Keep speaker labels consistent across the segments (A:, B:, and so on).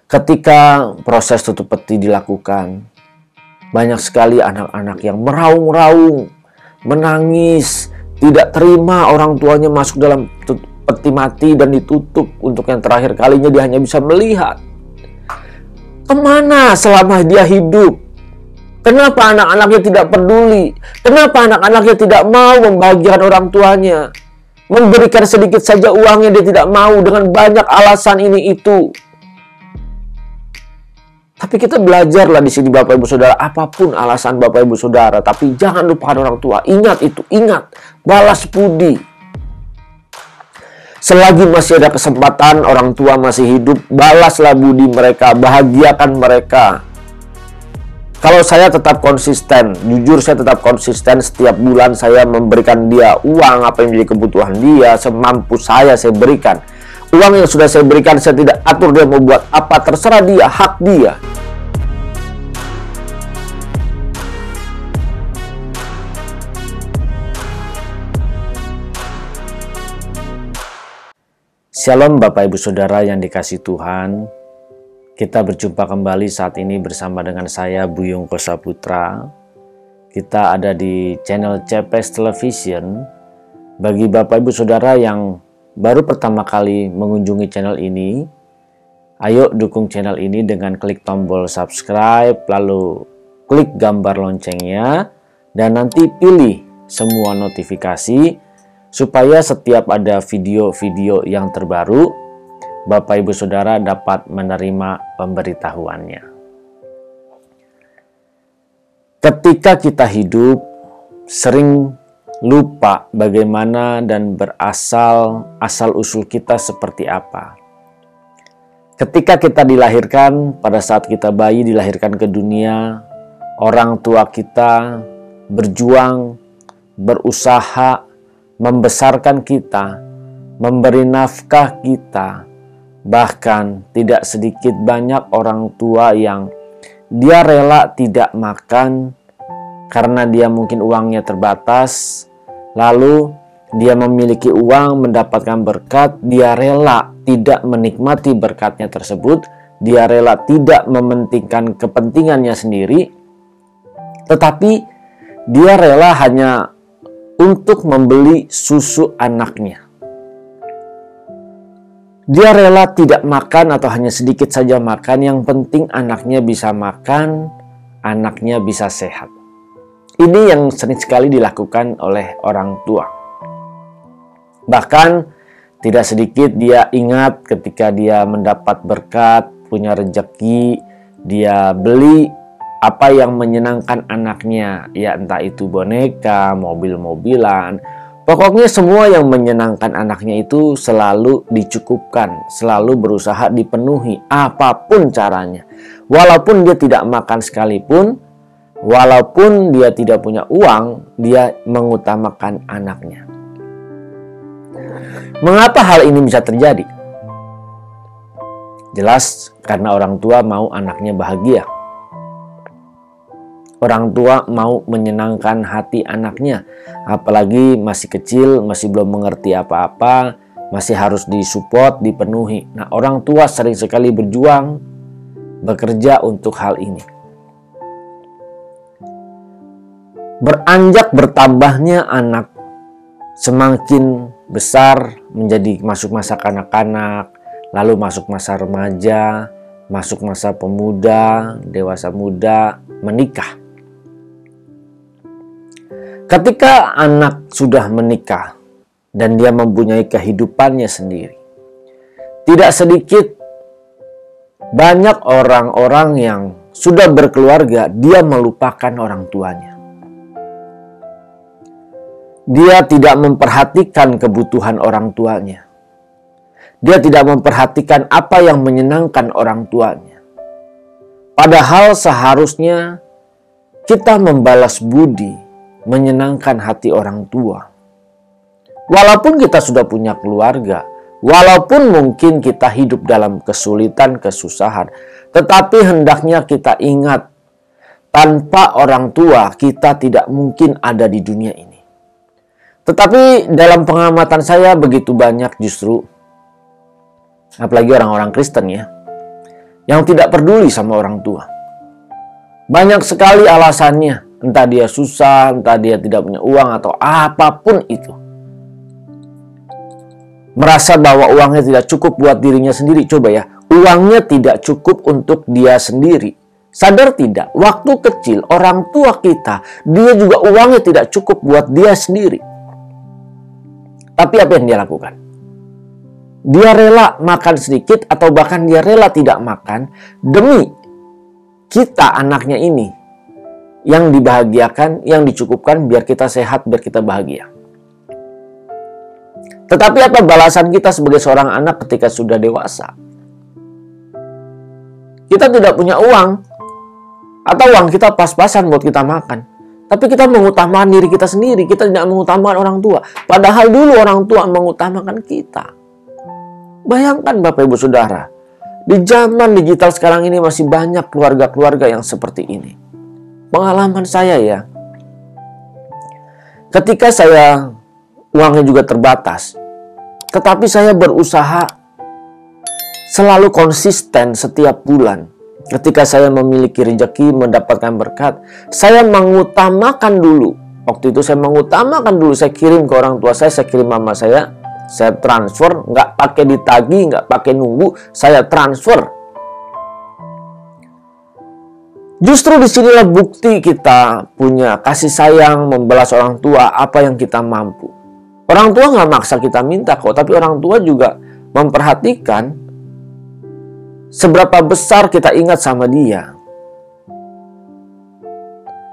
A: Ketika proses tutup peti dilakukan, banyak sekali anak-anak yang meraung-raung, menangis, tidak terima orang tuanya masuk dalam peti mati dan ditutup. Untuk yang terakhir kalinya dia hanya bisa melihat. Kemana selama dia hidup? Kenapa anak-anaknya tidak peduli? Kenapa anak-anaknya tidak mau membahagiakan orang tuanya? Memberikan sedikit saja uangnya dia tidak mau dengan banyak alasan ini itu. Tapi kita belajarlah di sini Bapak Ibu Saudara, apapun alasan Bapak Ibu Saudara, tapi jangan lupakan orang tua. Ingat itu, ingat, balas budi. Selagi masih ada kesempatan, orang tua masih hidup, balaslah budi mereka, bahagiakan mereka. Kalau saya tetap konsisten, jujur saya tetap konsisten, setiap bulan saya memberikan dia uang, apa yang menjadi kebutuhan dia, semampu saya berikan. Uang yang sudah saya berikan, saya tidak atur dia mau buat apa, terserah dia, hak dia. Shalom Bapak Ibu Saudara yang dikasihi Tuhan. Kita berjumpa kembali saat ini bersama dengan saya Buyung Kosaputra. Kita ada di channel CPS Television. Bagi Bapak Ibu Saudara yang baru pertama kali mengunjungi channel ini, ayo dukung channel ini dengan klik tombol subscribe, lalu klik gambar loncengnya, dan nanti pilih semua notifikasi supaya setiap ada video-video yang terbaru, Bapak Ibu Saudara dapat menerima pemberitahuannya. Ketika kita hidup, sering lupa bagaimana dan asal-usul kita seperti apa. Ketika kita dilahirkan, pada saat kita bayi dilahirkan ke dunia, orang tua kita berjuang, berusaha, membesarkan kita, memberi nafkah kita. Bahkan tidak sedikit banyak orang tua yang dia rela tidak makan karena dia mungkin uangnya terbatas, lalu dia memiliki uang, mendapatkan berkat, dia rela tidak menikmati berkatnya tersebut, dia rela tidak mementingkan kepentingannya sendiri, tetapi dia rela hanya untuk membeli susu anaknya. Dia rela tidak makan atau hanya sedikit saja makan, yang penting anaknya bisa makan, anaknya bisa sehat. Ini yang sering sekali dilakukan oleh orang tua. Bahkan tidak sedikit dia ingat ketika dia mendapat berkat, punya rezeki, dia beli apa yang menyenangkan anaknya. Ya entah itu boneka, mobil-mobilan. Pokoknya semua yang menyenangkan anaknya itu selalu dicukupkan, selalu berusaha dipenuhi apapun caranya. Walaupun dia tidak makan sekalipun, walaupun dia tidak punya uang, dia mengutamakan anaknya. Mengapa hal ini bisa terjadi? Jelas karena orang tua mau anaknya bahagia. Orang tua mau menyenangkan hati anaknya. Apalagi masih kecil, masih belum mengerti apa-apa, masih harus disupport, dipenuhi. Nah, orang tua sering sekali berjuang, bekerja untuk hal ini. Beranjak bertambahnya anak, semakin besar menjadi masuk masa kanak-kanak, lalu masuk masa remaja, masuk masa pemuda, dewasa muda, menikah. Ketika anak sudah menikah dan dia mempunyai kehidupannya sendiri, tidak sedikit banyak orang-orang yang sudah berkeluarga, dia melupakan orang tuanya. Dia tidak memperhatikan kebutuhan orang tuanya. Dia tidak memperhatikan apa yang menyenangkan orang tuanya. Padahal seharusnya kita membalas budi, menyenangkan hati orang tua. Walaupun kita sudah punya keluarga, walaupun mungkin kita hidup dalam kesulitan, kesusahan, tetapi hendaknya kita ingat, tanpa orang tua kita tidak mungkin ada di dunia ini. Tetapi dalam pengamatan saya begitu banyak justru, apalagi orang-orang Kristen ya, yang tidak peduli sama orang tua. Banyak sekali alasannya, entah dia susah, entah dia tidak punya uang, atau apapun itu. Merasa bahwa uangnya tidak cukup buat dirinya sendiri. Coba ya, uangnya tidak cukup untuk dia sendiri. Sadar tidak, waktu kecil orang tua kita, dia juga uangnya tidak cukup buat dia sendiri. Tapi apa yang dia lakukan? Dia rela makan sedikit atau bahkan dia rela tidak makan demi kita, anaknya ini, yang dibahagiakan, yang dicukupkan biar kita sehat, biar kita bahagia. Tetapi apa balasan kita sebagai seorang anak ketika sudah dewasa? Kita tidak punya uang, atau uang kita pas-pasan buat kita makan. Tapi kita mengutamakan diri kita sendiri, kita tidak mengutamakan orang tua. Padahal dulu orang tua mengutamakan kita. Bayangkan Bapak Ibu Saudara, di zaman digital sekarang ini masih banyak keluarga-keluarga yang seperti ini. Pengalaman saya ya, ketika saya uangnya juga terbatas, tetapi saya berusaha selalu konsisten setiap bulan. Ketika saya memiliki rezeki, mendapatkan berkat, saya mengutamakan dulu. Waktu itu saya mengutamakan dulu, saya kirim ke orang tua saya kirim mama saya transfer, nggak pakai ditagih, nggak pakai nunggu, saya transfer. Justru disinilah bukti kita punya kasih sayang, membalas orang tua apa yang kita mampu. Orang tua nggak maksa kita minta kok, tapi orang tua juga memperhatikan seberapa besar kita ingat sama dia.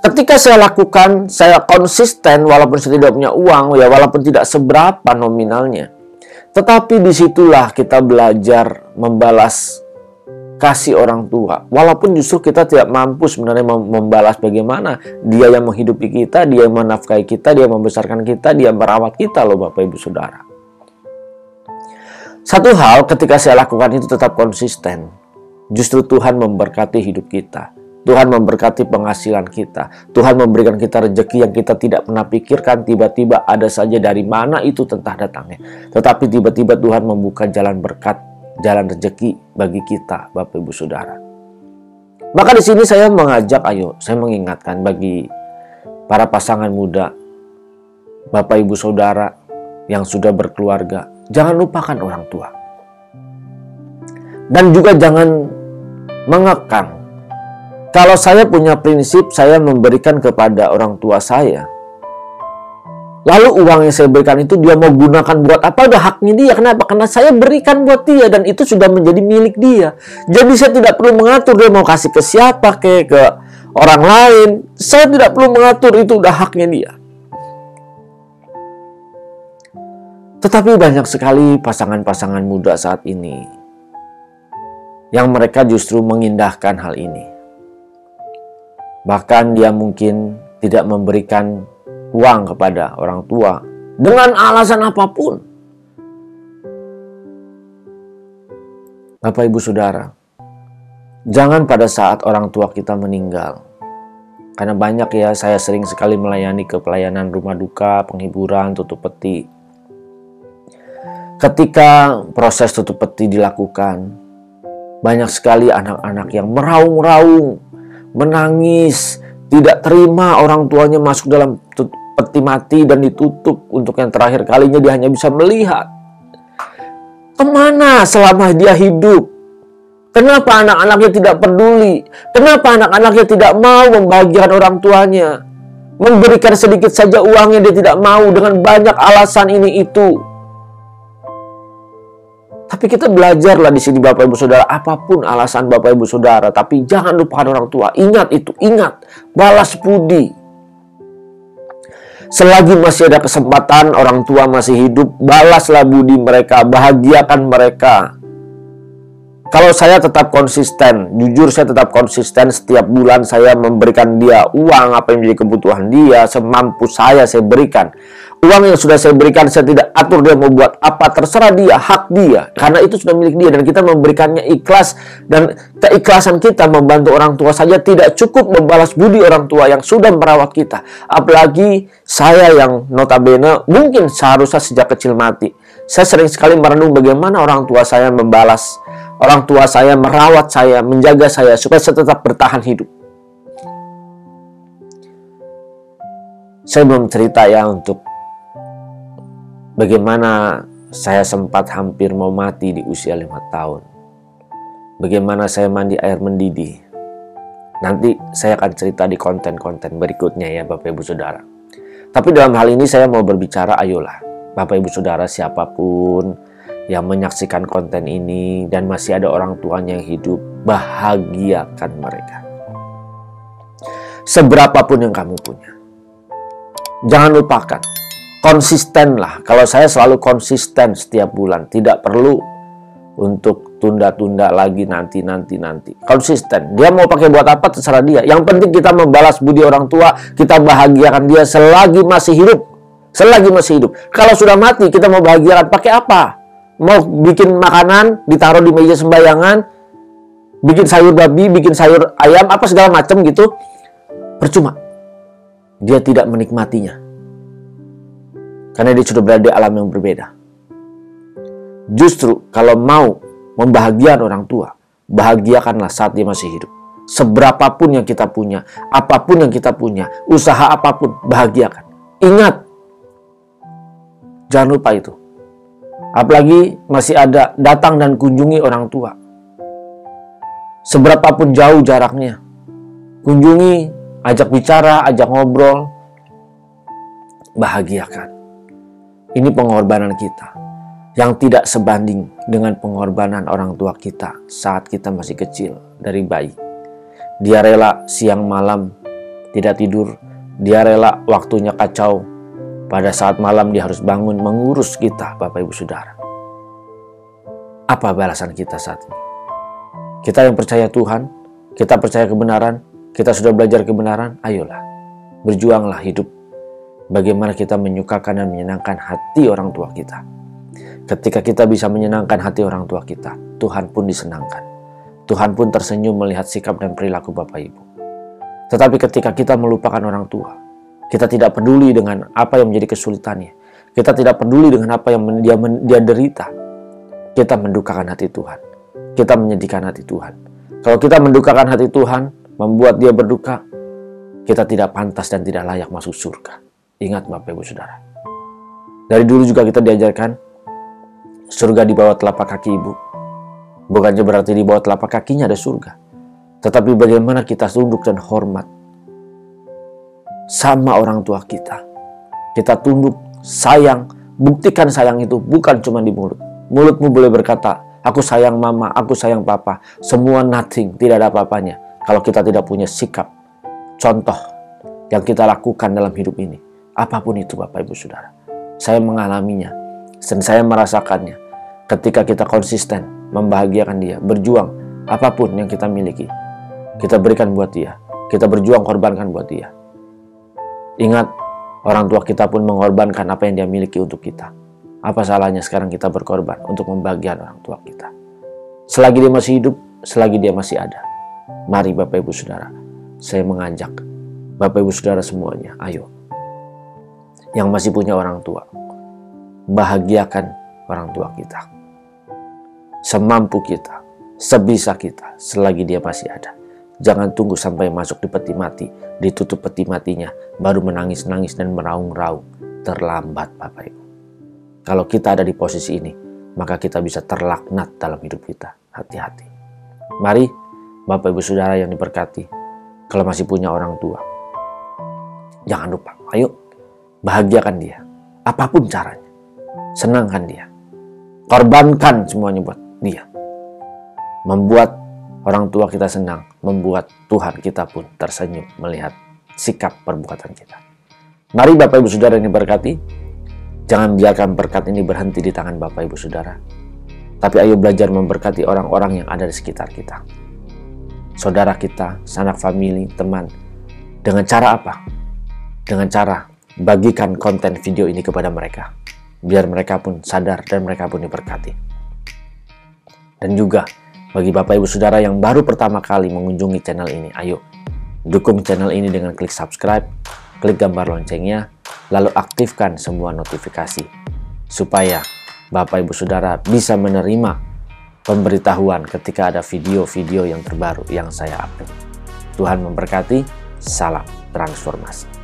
A: Ketika saya lakukan, saya konsisten walaupun saya tidak punya uang, ya walaupun tidak seberapa nominalnya. Tetapi disitulah kita belajar membalas kasih orang tua. Walaupun justru kita tidak mampu sebenarnya membalas bagaimana. Dia yang menghidupi kita, dia yang menafkahi kita, dia yang membesarkan kita, dia yang merawat kita loh Bapak Ibu Saudara. Satu hal ketika saya lakukan itu tetap konsisten. Justru Tuhan memberkati hidup kita. Tuhan memberkati penghasilan kita. Tuhan memberikan kita rezeki yang kita tidak pernah pikirkan. Tiba-tiba ada saja dari mana itu tentang datangnya. Tetapi tiba-tiba Tuhan membuka jalan berkat, jalan rezeki bagi kita, Bapak Ibu Saudara. Maka di sini saya mengajak, saya mengingatkan bagi para pasangan muda, Bapak Ibu Saudara yang sudah berkeluarga, jangan lupakan orang tua. Dan juga jangan mengekang. Kalau saya punya prinsip, saya memberikan kepada orang tua saya. Lalu uang yang saya berikan itu dia mau gunakan buat apa? Udah haknya dia. Kenapa? Karena saya berikan buat dia dan itu sudah menjadi milik dia. Jadi saya tidak perlu mengatur dia mau kasih ke siapa, ke orang lain. Saya tidak perlu mengatur, itu udah haknya dia. Tetapi banyak sekali pasangan-pasangan muda saat ini yang mereka justru mengindahkan hal ini. Bahkan dia mungkin tidak memberikan uang kepada orang tua dengan alasan apapun. Bapak Ibu Saudara, jangan pada saat orang tua kita meninggal. Karena banyak ya, saya sering sekali melayani ke pelayanan rumah duka, penghiburan, tutup peti. Ketika proses tutup peti dilakukan, banyak sekali anak-anak yang meraung-raung, menangis, tidak terima orang tuanya masuk dalam peti mati dan ditutup untuk yang terakhir kalinya. Dia hanya bisa melihat. Kemana selama dia hidup? Kenapa anak-anaknya tidak peduli? Kenapa anak-anaknya tidak mau membahagiakan orang tuanya? Memberikan sedikit saja uangnya dia tidak mau dengan banyak alasan ini itu. Tapi kita belajarlah di sini Bapak Ibu Saudara, apapun alasan Bapak Ibu Saudara, tapi jangan lupakan orang tua. Ingat itu, ingat, balas budi. Selagi masih ada kesempatan, orang tua masih hidup, balaslah budi mereka, bahagiakan mereka. Kalau saya tetap konsisten, jujur saya tetap konsisten, setiap bulan saya memberikan dia uang, apa yang menjadi kebutuhan dia, semampu saya berikan. Uang yang sudah saya berikan, saya tidak atur dia mau buat apa, terserah dia, hak dia. Karena itu sudah milik dia dan kita memberikannya ikhlas. Dan keikhlasan kita membantu orang tua saja tidak cukup membalas budi orang tua yang sudah merawat kita. Apalagi saya yang notabene mungkin seharusnya sejak kecil mati. Saya sering sekali merenung bagaimana orang tua saya membalas orang tua saya merawat saya, menjaga saya supaya saya tetap bertahan hidup. Saya belum cerita ya untuk bagaimana saya sempat hampir mau mati di usia 5 tahun. Bagaimana saya mandi air mendidih. Nanti saya akan cerita di konten-konten berikutnya ya Bapak Ibu Saudara. Tapi dalam hal ini saya mau berbicara, ayolah Bapak Ibu Saudara, siapapun yang menyaksikan konten ini dan masih ada orang tuanya yang hidup, bahagiakan mereka. Seberapapun yang kamu punya. Jangan lupakan, konsistenlah. Kalau saya selalu konsisten setiap bulan, tidak perlu untuk tunda-tunda lagi nanti. Konsisten. Dia mau pakai buat apa terserah dia. Yang penting kita membalas budi orang tua, kita bahagiakan dia selagi masih hidup. Selagi masih hidup. Kalau sudah mati, kita mau bahagiakan pakai apa? Mau bikin makanan, ditaruh di meja sembayangan, bikin sayur babi, bikin sayur ayam, apa segala macam gitu. Percuma. Dia tidak menikmatinya. Karena dia sudah berada di alam yang berbeda. Justru kalau mau membahagiakan orang tua, bahagiakanlah saat dia masih hidup. Seberapapun yang kita punya, apapun yang kita punya, usaha apapun, bahagiakan. Ingat, jangan lupa itu. Apalagi masih ada datang dan kunjungi orang tua. Seberapapun jauh jaraknya, kunjungi, ajak bicara, ajak ngobrol, bahagiakan. Ini pengorbanan kita yang tidak sebanding dengan pengorbanan orang tua kita saat kita masih kecil dari bayi. Dia rela siang malam tidak tidur, dia rela waktunya kacau. Pada saat malam dia harus bangun mengurus kita, Bapak Ibu Saudara. Apa balasan kita saat ini? Kita yang percaya Tuhan, kita percaya kebenaran, kita sudah belajar kebenaran, ayolah, berjuanglah hidup. Bagaimana kita menyukakan dan menyenangkan hati orang tua kita. Ketika kita bisa menyenangkan hati orang tua kita, Tuhan pun disenangkan. Tuhan pun tersenyum melihat sikap dan perilaku Bapak Ibu. Tetapi ketika kita melupakan orang tua, kita tidak peduli dengan apa yang menjadi kesulitannya. Kita tidak peduli dengan apa yang dia derita. Kita mendukakan hati Tuhan. Kita menyedihkan hati Tuhan. Kalau kita mendukakan hati Tuhan, membuat dia berduka, kita tidak pantas dan tidak layak masuk surga. Ingat Bapak Ibu Saudara. Dari dulu juga kita diajarkan, surga di bawah telapak kaki ibu. Bukannya berarti di bawah telapak kakinya ada surga. Tetapi bagaimana kita tunduk dan hormat sama orang tua kita. Kita tunduk, sayang, buktikan sayang itu bukan cuma di mulut. Mulutmu boleh berkata, aku sayang mama, aku sayang papa. Semua nothing, tidak ada apa-apanya. Kalau kita tidak punya sikap, contoh yang kita lakukan dalam hidup ini. Apapun itu Bapak Ibu Saudara. Saya mengalaminya dan saya merasakannya. Ketika kita konsisten membahagiakan dia, berjuang apapun yang kita miliki, kita berikan buat dia. Kita berjuang korbankan buat dia. Ingat, orang tua kita pun mengorbankan apa yang dia miliki untuk kita. Apa salahnya sekarang kita berkorban untuk membahagiakan orang tua kita? Selagi dia masih hidup, selagi dia masih ada. Mari Bapak Ibu Saudara, saya mengajak Bapak Ibu Saudara semuanya, ayo. Yang masih punya orang tua, bahagiakan orang tua kita. Semampu kita, sebisa kita, selagi dia masih ada. Jangan tunggu sampai masuk di peti mati, ditutup peti matinya, baru menangis-nangis dan meraung-raung. Terlambat Bapak Ibu. Kalau kita ada di posisi ini, maka kita bisa terlaknat dalam hidup kita. Hati-hati. Mari Bapak Ibu Saudara yang diberkati, kalau masih punya orang tua, jangan lupa, ayo bahagiakan dia. Apapun caranya, senangkan dia. Korbankan semuanya buat dia. Membuat orang tua kita senang, membuat Tuhan kita pun tersenyum melihat sikap perbuatan kita. Mari Bapak Ibu Saudara yang diberkati, jangan biarkan berkat ini berhenti di tangan Bapak Ibu Saudara. Tapi ayo belajar memberkati orang-orang yang ada di sekitar kita. Saudara kita, sanak famili, teman. Dengan cara apa? Dengan cara bagikan konten video ini kepada mereka. Biar mereka pun sadar dan mereka pun diberkati. Dan juga bagi Bapak Ibu Saudara yang baru pertama kali mengunjungi channel ini, ayo dukung channel ini dengan klik subscribe, klik gambar loncengnya, lalu aktifkan semua notifikasi supaya Bapak Ibu Saudara bisa menerima pemberitahuan ketika ada video-video yang terbaru yang saya upload. Tuhan memberkati, salam transformasi.